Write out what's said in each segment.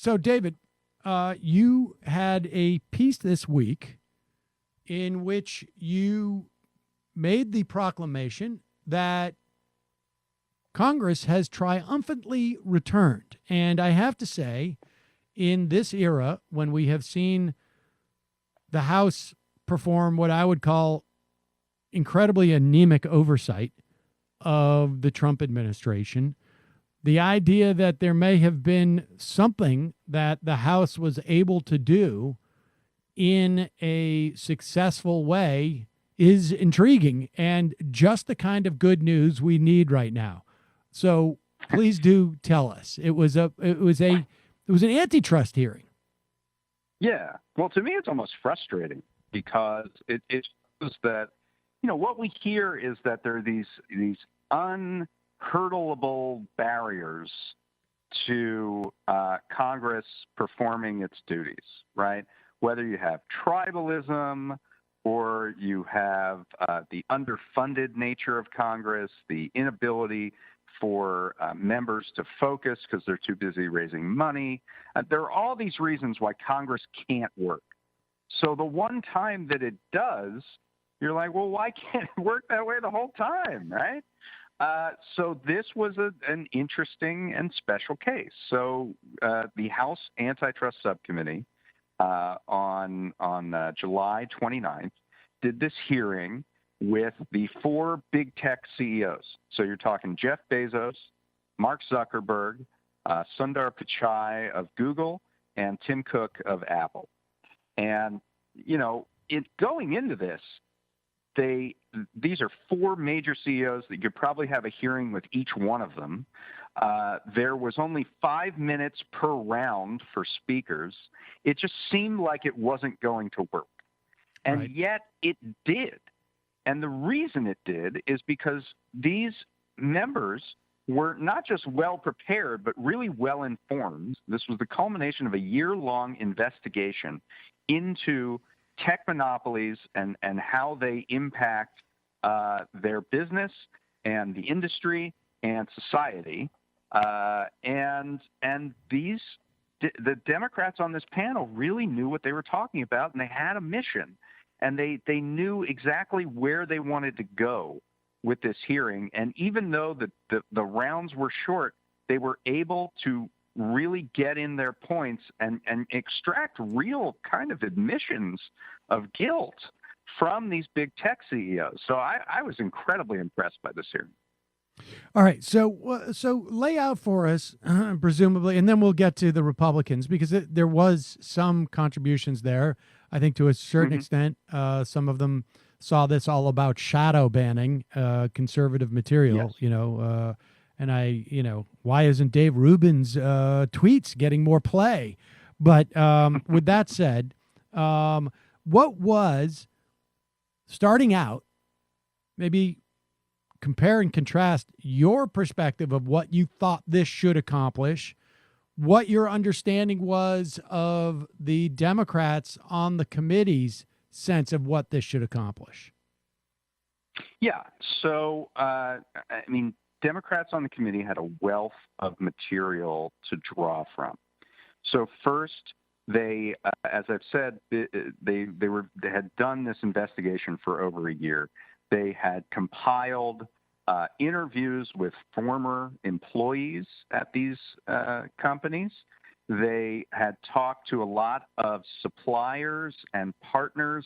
So, David, you had a piece this week in which you made the proclamation that Congress has triumphantly returned. And I have to say, in this era, when we have seen the House perform what I would call incredibly anemic oversight of the Trump administration, the idea that there may have been something that the House was able to do in a successful way is intriguing and just the kind of good news we need right now. So please do tell us. It was an antitrust hearing. Yeah. Well, to me, it's almost frustrating because it shows that, what we hear is that there are these unhurdleable barriers to Congress performing its duties, right? Whether you have tribalism or you have the underfunded nature of Congress, the inability for members to focus because they're too busy raising money. There are all these reasons why Congress can't work. So the one time that it does, you're like, well, why can't it work that way the whole time, right? So this was an interesting and special case. So the House Antitrust Subcommittee on July 29th did this hearing with the 4 big tech CEOs. So you're talking Jeff Bezos, Mark Zuckerberg, Sundar Pichai of Google, and Tim Cook of Apple. And, going into this, these are 4 major CEOs that you could probably have a hearing with each one of them. There was only 5 minutes per round for speakers. It just seemed like it wasn't going to work. And Right. Yet it did. And the reason it did is because these members were not just well prepared, but really well informed. This was the culmination of a year-long investigation into tech monopolies and how they impact their business and the industry and society. And the Democrats on this panel really knew what they were talking about, and they had a mission. And they knew exactly where they wanted to go with this hearing. And even though the rounds were short, they were able to really get in their points and extract real kind of admissions of guilt from these big tech CEOs. So I was incredibly impressed by this hearing. All right. So lay out for us, presumably, and then we'll get to the Republicans because there was some contributions there. I think to a certain extent, some of them saw this all about shadow banning conservative material, Yes. And why isn't Dave Rubin's tweets getting more play? But with that said, what was starting out, maybe compare and contrast your perspective of what you thought this should accomplish, what your understanding was of the Democrats on the committee's sense of what this should accomplish. Yeah. So, Democrats on the committee had a wealth of material to draw from. So first, they, as I've said, they had done this investigation for over a year. They had compiled interviews with former employees at these companies. They had talked to a lot of suppliers and partners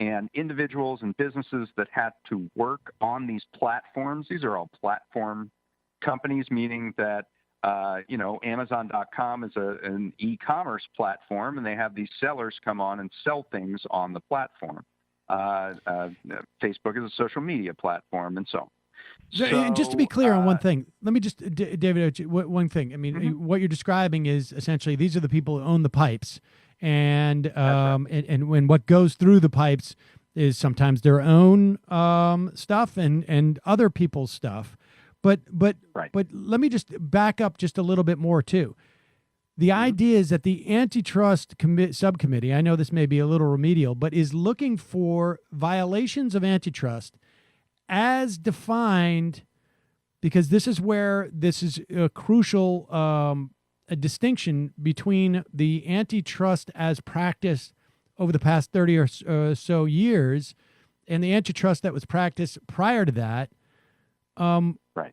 and individuals and businesses that had to work on these platforms. These are all platform companies, meaning that Amazon.com is an e-commerce platform, and they have these sellers come on and sell things on the platform. Facebook is a social media platform, and so on. And just to be clear on one thing, let me just, David, one thing. I mean, what you're describing is essentially these are the people who own the pipes, and right. and when what goes through the pipes is sometimes their own stuff and other people's stuff. But Right. let me just back up just a little bit more too. The idea is that the antitrust subcommittee, I know this may be a little remedial, but is looking for violations of antitrust as defined, because this is where this is a crucial a distinction between the antitrust as practiced over the past 30 or so years and the antitrust that was practiced prior to that. Right.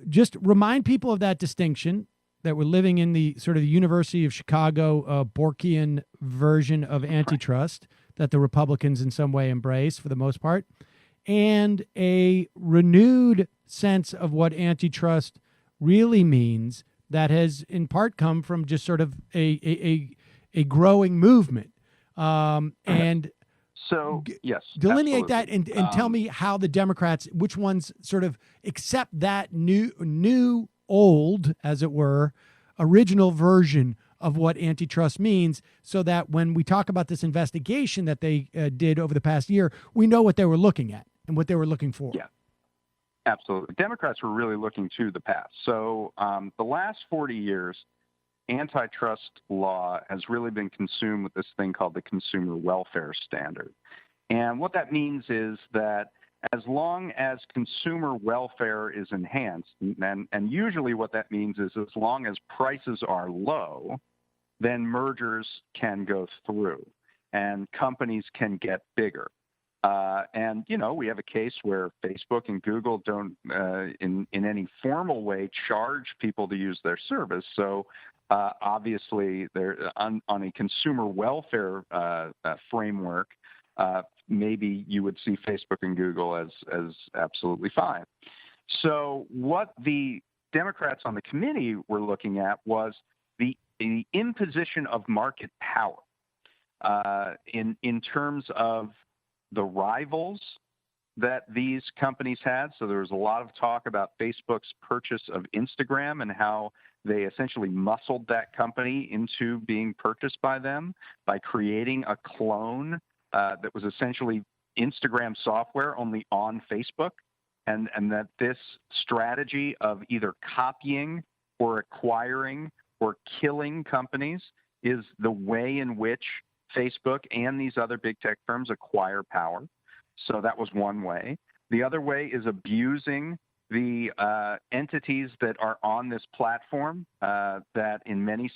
Just remind people of that distinction, that we're living in the sort of the University of Chicago Borkian version of antitrust that the Republicans in some way embrace for the most part, and a renewed sense of what antitrust really means that has in part come from just sort of a growing movement. And so, yes, delineate absolutely. that and tell me how the Democrats, which ones sort of accept that new, old, as it were, original version of what antitrust means, so that when we talk about this investigation that they did over the past year, we know what they were looking at and what they were looking for. Yeah, absolutely. Democrats were really looking to the past. So the last 40 years, antitrust law has really been consumed with this thing called the Consumer Welfare Standard. And what that means is that as long as consumer welfare is enhanced, and usually what that means is as long as prices are low, then mergers can go through and companies can get bigger. And, we have a case where Facebook and Google don't, in any formal way, charge people to use their service. So obviously, they're on a consumer welfare framework. Maybe you would see Facebook and Google as absolutely fine. So what the Democrats on the committee were looking at was the imposition of market power in terms of the rivals that these companies had. So there was a lot of talk about Facebook's purchase of Instagram and how they essentially muscled that company into being purchased by them by creating a clone that was essentially Instagram software only on Facebook, and that this strategy of either copying or acquiring or killing companies is the way in which Facebook and these other big tech firms acquire power. So that was one way. The other way is abusing the entities that are on this platform that in many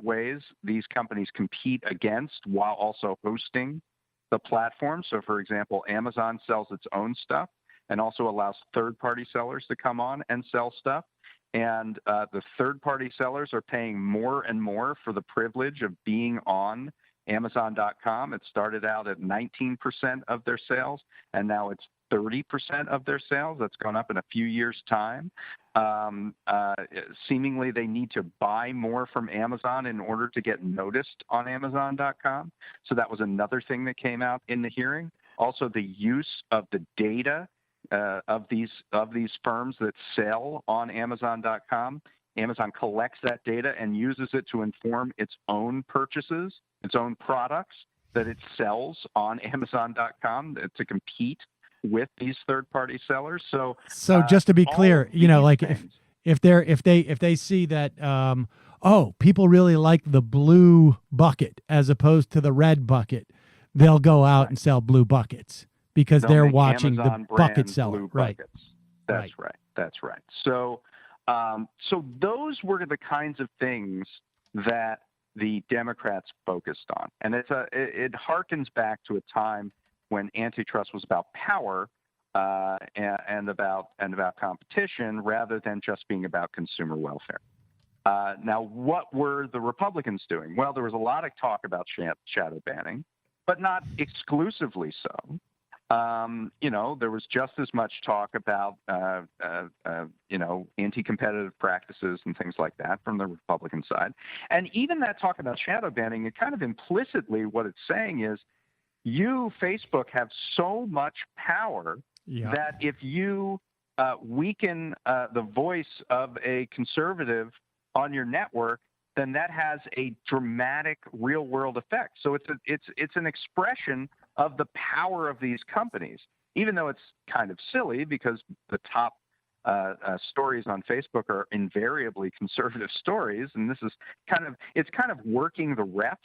ways these companies compete against while also hosting the platform. So, for example, Amazon sells its own stuff and also allows third-party sellers to come on and sell stuff. And the third-party sellers are paying more and more for the privilege of being on Amazon.com. It started out at 19% of their sales, and now it's 30% of their sales. That's gone up in a few years' time. Seemingly, they need to buy more from Amazon in order to get noticed on Amazon.com. So that was another thing that came out in the hearing. Also, the use of the data of these firms that sell on Amazon.com. Amazon collects that data and uses it to inform its own purchases, its own products that it sells on Amazon.com to compete with these third-party sellers. So just to be clear, if they see that people really like the blue bucket as opposed to the red bucket, they'll go out and sell blue buckets because they're watching Amazon the bucket seller. Blue buckets. That's right. That's right. So those were the kinds of things that the Democrats focused on, and it harkens back to a time when antitrust was about power and about competition rather than just being about consumer welfare. Now, what were the Republicans doing? Well, there was a lot of talk about shadow banning, but not exclusively so. There was just as much talk about, anti-competitive practices and things like that from the Republican side. And even that talk about shadow banning, it kind of implicitly what it's saying is you, Facebook, have so much power that if you weaken the voice of a conservative on your network, then that has a dramatic real-world effect. So it's an expression of the power of these companies, even though it's kind of silly because the top stories on Facebook are invariably conservative stories, and this is kind of working the refs.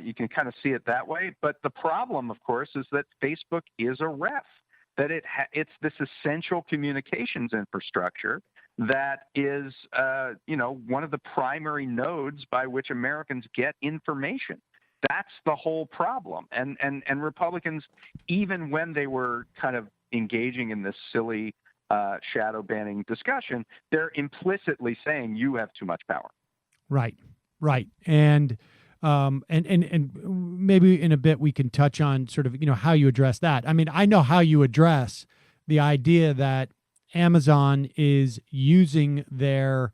You can kind of see it that way. But the problem, of course, is that Facebook is a ref, that it's this essential communications infrastructure that is, one of the primary nodes by which Americans get information. That's the whole problem. And Republicans, even when they were kind of engaging in this silly shadow banning discussion, they're implicitly saying you have too much power. Right. And maybe in a bit we can touch on sort of, how you address that. I mean, I know how you address the idea that Amazon is using their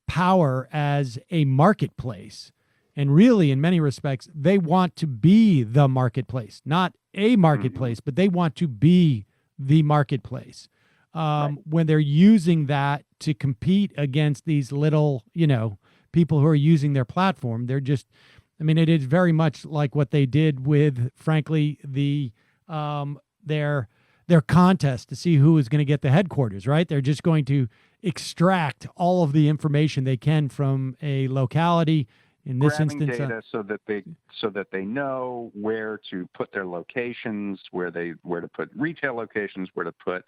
power as a marketplace. And really, in many respects, they want to be the marketplace, not a marketplace, but they want to be the marketplace. Right. When they're using that to compete against these little, people who are using their platform, they're just, it is very much like what they did with, frankly, their contest to see who is going to get the headquarters, right? They're just going to extract all of the information they can from a locality. In this Grabbing instance, data so that they know where to put their locations, where to put retail locations, where to put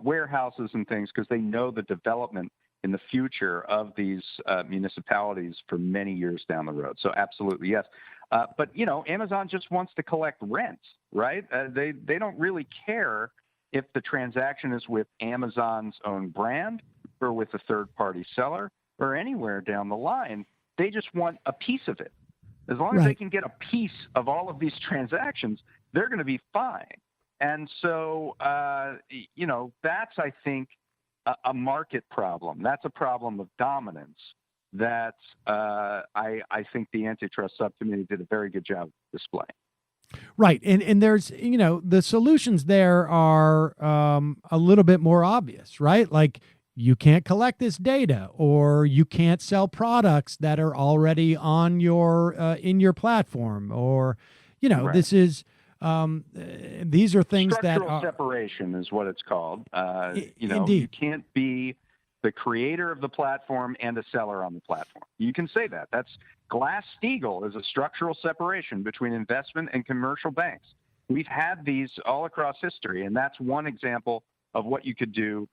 warehouses and things, because they know the development in the future of these municipalities for many years down the road. So absolutely, yes. But, Amazon just wants to collect rent, right? They don't really care if the transaction is with Amazon's own brand or with a third-party seller or anywhere down the line. They just want a piece of it. As long as they can get a piece of all of these transactions, they're going to be fine. And so, that's, I think, a market problem. That's a problem of dominance that I think the Antitrust Subcommittee did a very good job displaying. Right. And there's, the solutions there are a little bit more obvious, right? Like, you can't collect this data, or you can't sell products that are already on your in your platform, or, Right. this is these are things that Structural separation is what it's called. Indeed. You can't be the creator of the platform and a seller on the platform. You can say that. That's Glass-Steagall is a structural separation between investment and commercial banks. We've had these all across history, and that's one example of what you could do.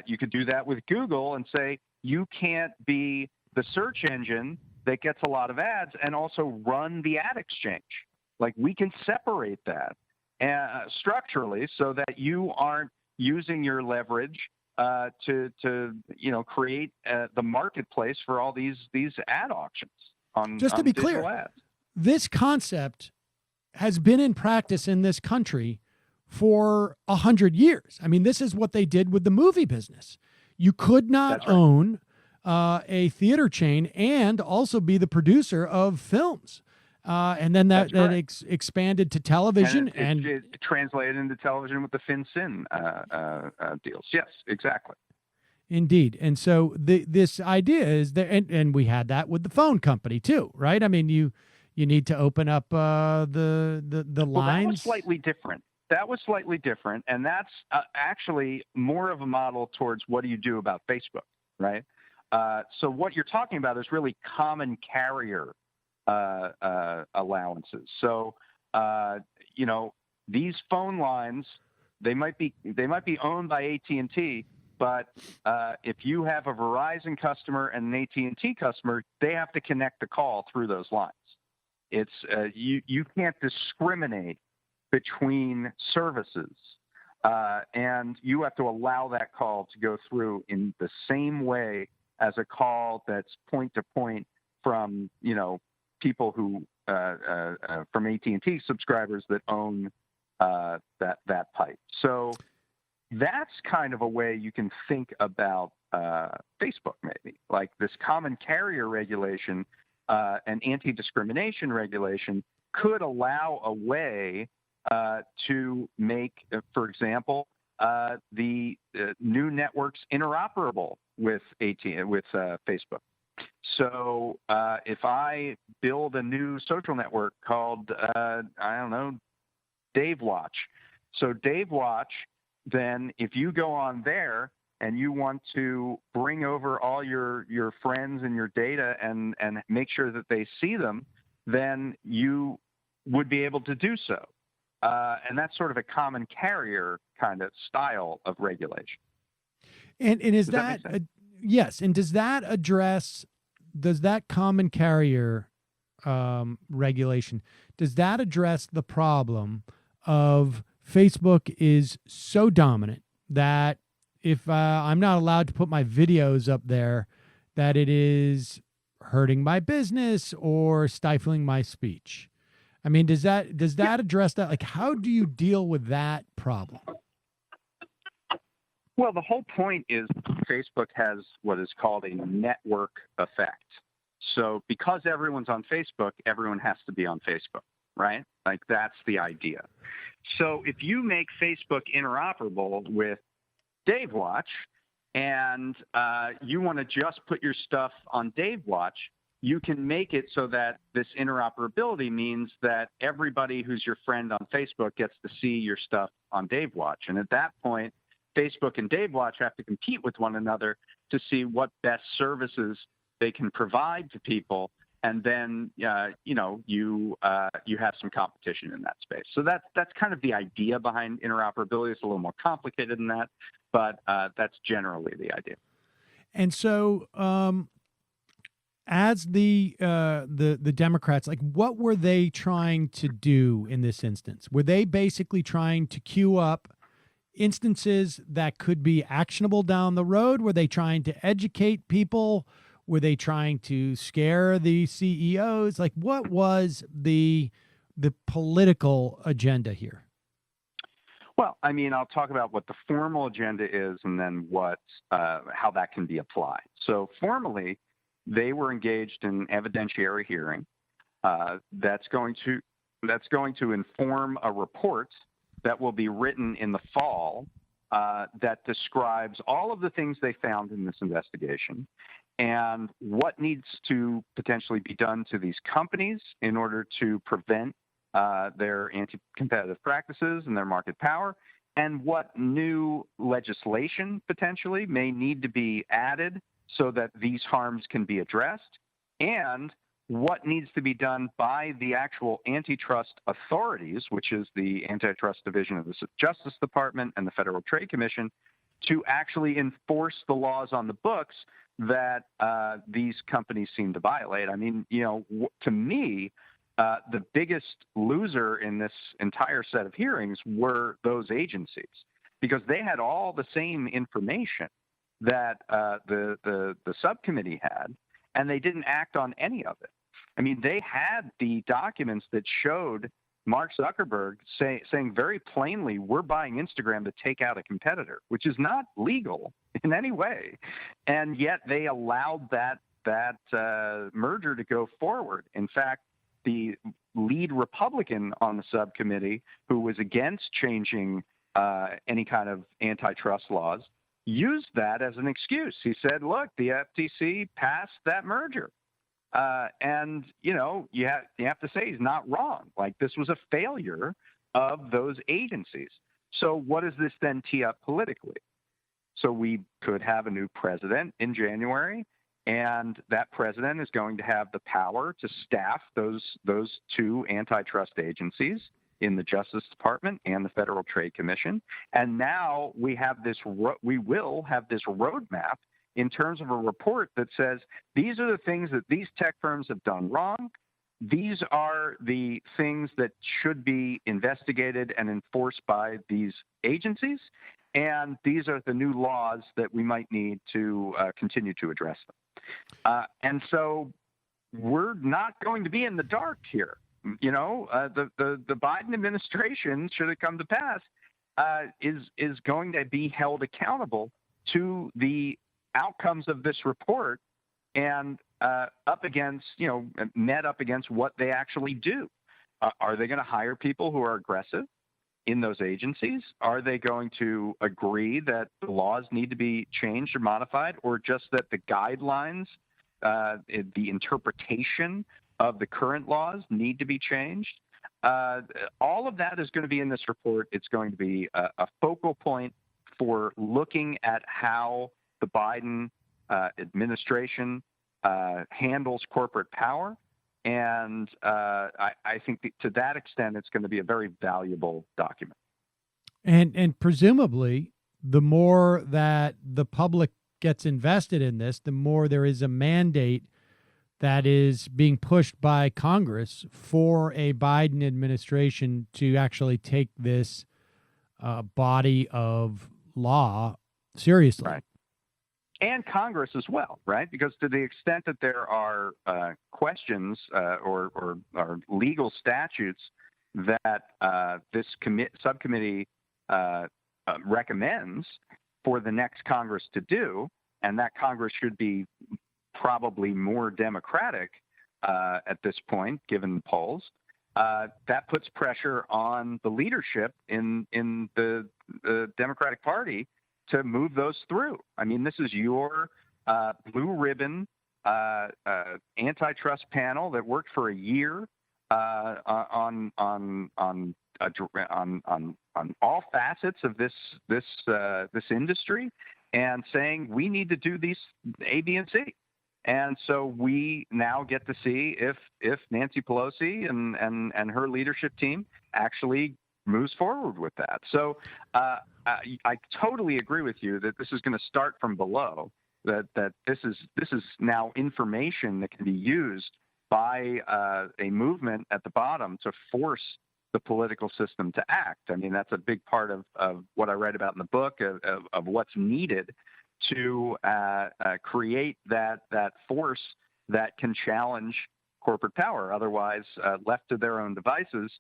You could do that with Google and say, you can't be the search engine that gets a lot of ads and also run the ad exchange. Like, we can separate that structurally so that you aren't using your leverage to create the marketplace for all these ad auctions on just to be clear, ads. This concept has been in practice in this country for 100 years. This is what they did with the movie business. You could not own a theater chain and also be the producer of films. And then that expanded to television, and it translated into television with the FinCEN deals. Yes, exactly. Indeed. And so this idea is that, and we had that with the phone company too, right? You need to open up the lines. That was slightly different. And that's actually more of a model towards what do you do about Facebook, right? So what you're talking about is really common carrier allowances. So, these phone lines, they might be owned by AT&T, but if you have a Verizon customer and an AT&T customer, they have to connect the call through those lines. It's you can't discriminate between services, and you have to allow that call to go through in the same way as a call that's point to point from people who from AT&T subscribers that own that pipe. So that's kind of a way you can think about Facebook, maybe like this common carrier regulation and anti-discrimination regulation could allow a way to make, for example, the new networks interoperable with Facebook. So if I build a new social network called, Dave Watch. So Dave Watch, then if you go on there and you want to bring over all your friends and your data and make sure that they see them, then you would be able to do so. And that's sort of a common carrier kind of style of regulation. And is that yes, and does that common carrier regulation, does that address the problem of Facebook is so dominant that if I'm not allowed to put my videos up there, that it is hurting my business or stifling my speech? I mean, does that address that? Like, how do you deal with that problem? Well, the whole point is Facebook has what is called a network effect. So because everyone's on Facebook, everyone has to be on Facebook, right? Like that's the idea. So if you make Facebook interoperable with Dave Watch and you want to just put your stuff on Dave Watch, you can make it so that this interoperability means that everybody who's your friend on Facebook gets to see your stuff on Dave Watch. And at that point, Facebook and Dave Watch have to compete with one another to see what best services they can provide to people, and then you have some competition in that space. So that's kind of the idea behind interoperability. It's a little more complicated than that, but that's generally the idea. And so, as the Democrats, like, what were they trying to do in this instance? Were they basically trying to queue up instances that could be actionable down the road? Were they trying to educate people? Were they trying to scare the CEOs? Like, what was the political agenda here? Well, I mean, I'll talk about what the formal agenda is and then how that can be applied. So formally, they were engaged in evidentiary hearing. That's going to inform a report that will be written in the fall that describes all of the things they found in this investigation and what needs to potentially be done to these companies in order to prevent their anti-competitive practices and their market power, and what new legislation potentially may need to be added so that these harms can be addressed, and what needs to be done by the actual antitrust authorities, which is the Antitrust Division of the Justice Department and the Federal Trade Commission, to actually enforce the laws on the books that these companies seem to violate. I mean, to me, the biggest loser in this entire set of hearings were those agencies, because they had all the same information that the subcommittee had, and they didn't act on any of it. I mean, they had the documents that showed Mark Zuckerberg saying very plainly, we're buying Instagram to take out a competitor, which is not legal in any way. And yet they allowed that merger to go forward. In fact, the lead Republican on the subcommittee, who was against changing any kind of antitrust laws, used that as an excuse. He said, look, the FTC passed that merger. And, you have to say he's not wrong. Like, this was a failure of those agencies. So what does this then tee up politically? So we could have a new president in January, and that president is going to have the power to staff those two antitrust agencies in the Justice Department and the Federal Trade Commission. And now we will have this roadmap in terms of a report that says these are the things that these tech firms have done wrong. These are the things that should be investigated and enforced by these agencies. And these are the new laws that we might need to continue to address them. And so we're not going to be in the dark here. The Biden administration, should it come to pass, is going to be held accountable to the outcomes of this report and met up against what they actually do. Are they going to hire people who are aggressive in those agencies? Are they going to agree that the laws need to be changed or modified, or just that the guidelines, the interpretation of the current laws need to be changed? All of that is going to be in this report. It's going to be a focal point for looking at how the Biden administration handles corporate power. And I think to that extent, it's going to be a very valuable document. And presumably, the more that the public gets invested in this, the more there is a mandate that is being pushed by Congress for a Biden administration to actually take this body of law seriously. Right. And Congress as well, right? Because to the extent that there are questions or legal statutes that this subcommittee recommends for the next Congress to do, and that Congress should be probably more Democratic at this point, given the polls, that puts pressure on the leadership in the Democratic Party to move those through. I mean, this is your blue ribbon antitrust panel that worked for a year on all facets of this industry, and saying we need to do these A, B, and C. And so we now get to see if Nancy Pelosi and her leadership team actually moves forward with that. So I totally agree with you that this is going to start from below. That this is now information that can be used by a movement at the bottom to force the political system to act. I mean, that's a big part of what I write about in the book of what's needed to create that force that can challenge corporate power. Otherwise, left to their own devices,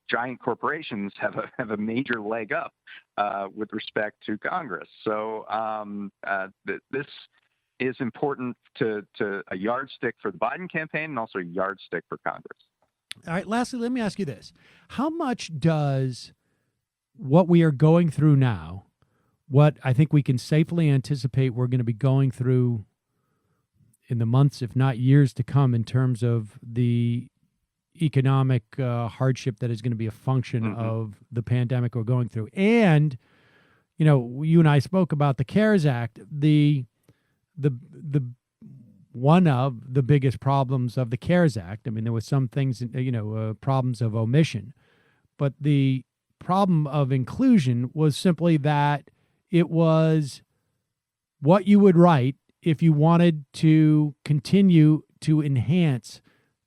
giant corporations have a major leg up with respect to Congress. So this is important to a yardstick for the Biden campaign and also a yardstick for Congress. All right. Lastly, let me ask you this: how much does what we are going through now, what I think we can safely anticipate we're going to be going through in the months, if not years to come, in terms of the economic hardship that is going to be a function of the pandemic we're going through? And, you know, you and I spoke about the CARES Act, the one of the biggest problems of the CARES Act. I mean, there was some things, problems of omission, but the problem of inclusion was simply that it was what you would write if you wanted to continue to enhance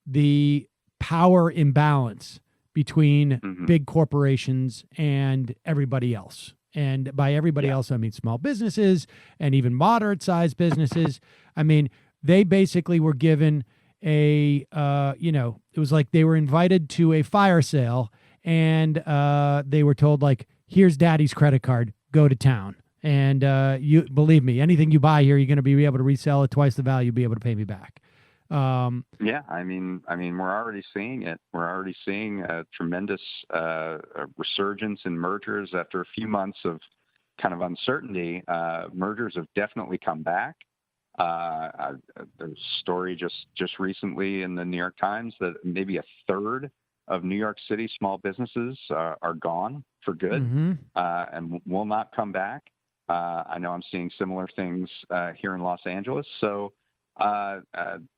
the power imbalance between big corporations and everybody else. And by everybody else, I mean small businesses and even moderate-sized businesses. I mean, they basically were given it was like they were invited to a fire sale, and they were told, like, here's daddy's credit card, go to town. And you believe me, anything you buy here, you're going to be able to resell at twice the value, be able to pay me back. Yeah, I mean, we're already seeing it. We're already seeing a tremendous resurgence in mergers after a few months of kind of uncertainty. Mergers have definitely come back. There's a story just recently in the New York Times that maybe a third of New York City small businesses are gone for good and will not come back. I know I'm seeing similar things here in Los Angeles. So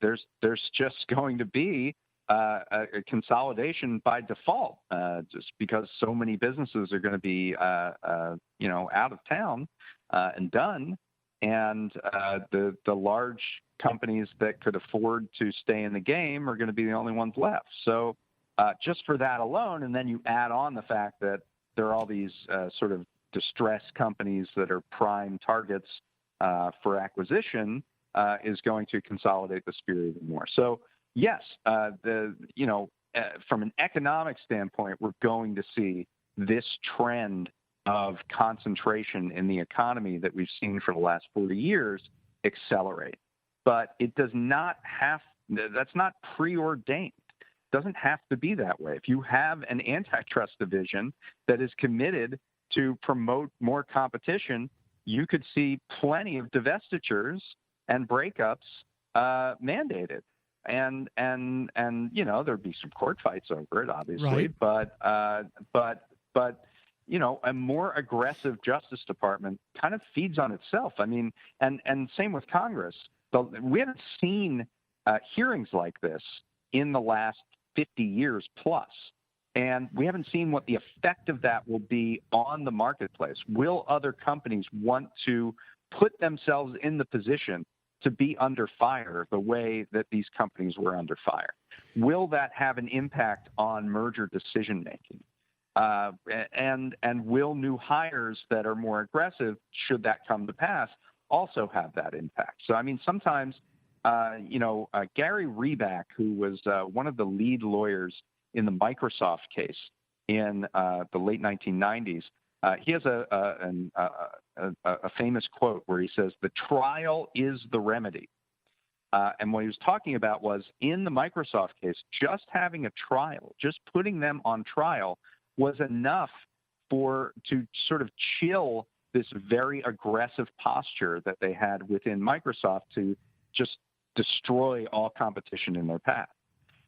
there's just going to be a consolidation by default, just because so many businesses are going to be out of town and done. And the large companies that could afford to stay in the game are going to be the only ones left. So just for that alone, and then you add on the fact that there are all these sort of distressed companies that are prime targets for acquisition, is going to consolidate the sphere even more. So yes, from an economic standpoint, we're going to see this trend of concentration in the economy that we've seen for the last 40 years accelerate. But it does not that's not preordained. It doesn't have to be that way. If you have an antitrust division that is committed to promote more competition, you could see plenty of divestitures and breakups mandated. And there'd be some court fights over it, obviously, right. But a more aggressive Justice Department kind of feeds on itself. I mean, and same with Congress. We haven't seen hearings like this in the last 50 years plus, and we haven't seen what the effect of that will be on the marketplace. Will other companies want to put themselves in the position to be under fire the way that these companies were under fire? Will that have an impact on merger decision making? And will new hires that are more aggressive, should that come to pass, also have that impact? So, I mean, sometimes, Gary Reback, who was one of the lead lawyers in the Microsoft case in the late 1990s, he has a famous quote where he says, "The trial is the remedy." And what he was talking about was, in the Microsoft case, just having a trial, just putting them on trial was enough to sort of chill this very aggressive posture that they had within Microsoft to just destroy all competition in their path.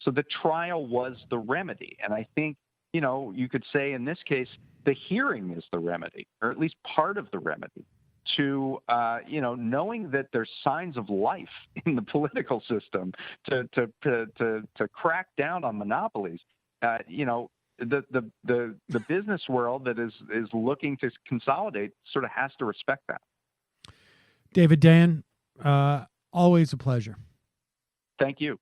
So the trial was the remedy. And I think, you could say in this case, the hearing is the remedy, or at least part of the remedy, to, knowing that there's signs of life in the political system to crack down on monopolies. The business world that is looking to consolidate sort of has to respect that. David Dayen, always a pleasure. Thank you.